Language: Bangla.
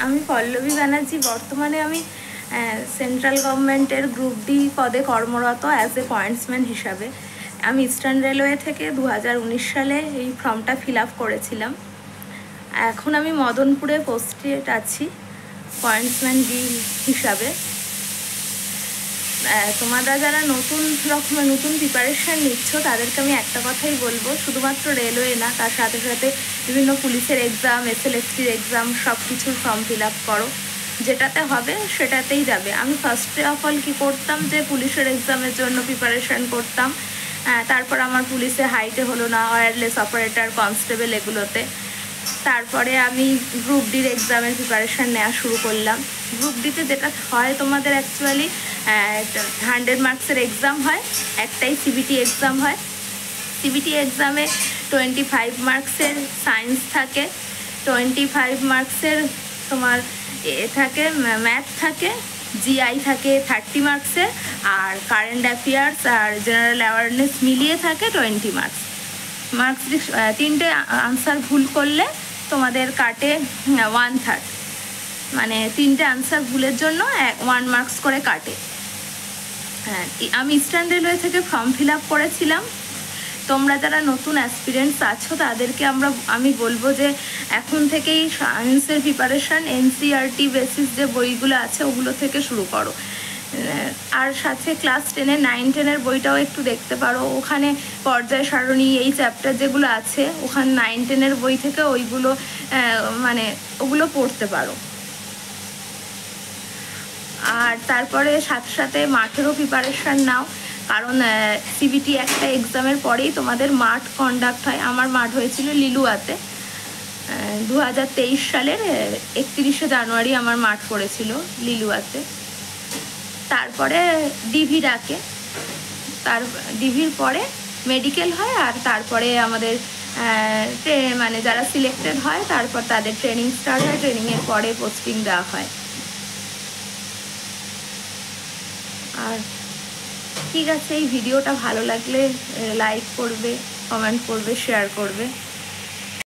আমি পল্লবী ব্যানার্জি। বর্তমানে আমি সেন্ট্রাল গভর্নমেন্টের গ্রুপ ডি পদে কর্মরত অ্যাজ এ পয়েন্টসম্যান হিসাবে। আমি ইস্টার্ন রেলওয়ে থেকে 2019 সালে এই ফর্মটা ফিল আপ করেছিলাম। এখন আমি মদনপুরে পোস্টেড আছি পয়েন্টসম্যান ডি হিসাবে। তোমরা যারা নতুন প্রিপারেশান নিচ্ছ তাদেরকে আমি একটা কথাই বলবো, শুধুমাত্র রেলওয়ে না, তার সাথে সাথে বিভিন্ন পুলিশের এক্সাম, SLSTর এক্সাম, সব কিছুর ফর্ম ফিল আপ করো। যেটাতে হবে সেটাতেই যাবে। আমি ফার্স্টে অফ অল কী করতাম, যে পুলিশের এক্সামের জন্য প্রিপারেশান করতাম। তারপর আমার পুলিশে হাইটে হলো না, ওয়্যারলেস অপারেটর, কনস্টেবল এগুলোতে। তারপরে আমি গ্রুপ ডির এক্সামের প্রিপারেশান নেওয়া শুরু করলাম। গ্রুপ ডিতে যেটা হয়, তোমাদের অ্যাকচুয়ালি 100 মার্কসের এক্সাম হয়, একটাই CBT এক্সাম হয়। CBT এক্সামে 25 মার্কসের সায়েন্স থাকে, 25 মার্কসের তোমার থাকে ম্যাথ থাকে, GI থাকে 30 মার্কসের, আর কারেন্ট অ্যাফেয়ার্স আর জেনারেল অ্যাওয়ারনেস মিলিয়ে থাকে 20 মার্কস। তিনটে আনসার ভুল করলে তোমাদের কাটে 1/3, মানে তিনটে আনসার ভুলের জন্য 1 মার্কস করে কাটে। হ্যাঁ, আমি ইস্টার্ন রেলওয়ে থেকে ফর্ম ফিল আপ করেছিলাম। তোমরা যারা নতুন অ্যাসপিরেন্টস আছো তাদেরকে আমি বলবো যে এখন থেকেই সায়েন্সের প্রিপারেশান NCERT বেসিস যে বইগুলো আছে ওগুলো থেকে শুরু করো। আর সাথে ক্লাস 10-এর 9-10-এর বইটাও একটু দেখতে পারো। ওখানে পর্যায় সারণী, এই চ্যাপ্টার যেগুলো আছে ওখানে 9-10-এর বই থেকে ওইগুলো ওগুলো পড়তে পারো। আর তারপরে সাথে সাথে মাঠেরও প্রিপারেশান নাও, কারণ CBT একটা এক্সামের পরেই তোমাদের মাঠ কন্ডাক্ট হয়। আমার মাঠ হয়েছিল লিলুয়াতে 2023 সালের 31শে জানুয়ারি আমার মাঠ পড়েছিল লিলুয়াতে। তারপরে ডিভি ডাকে, ডিভির পরে মেডিকেল হয়, আর তারপরে আমাদের যারা সিলেক্টেড হয় তারপর তাদের ট্রেনিং স্টার্ট হয়, ট্রেনিংয়ের পরে পোস্টিং দেওয়া হয়। আর ঠিক আছে, এই ভিডিওটা ভালো লাগলে লাইক করবে, কমেন্ট করবে, শেয়ার করবে।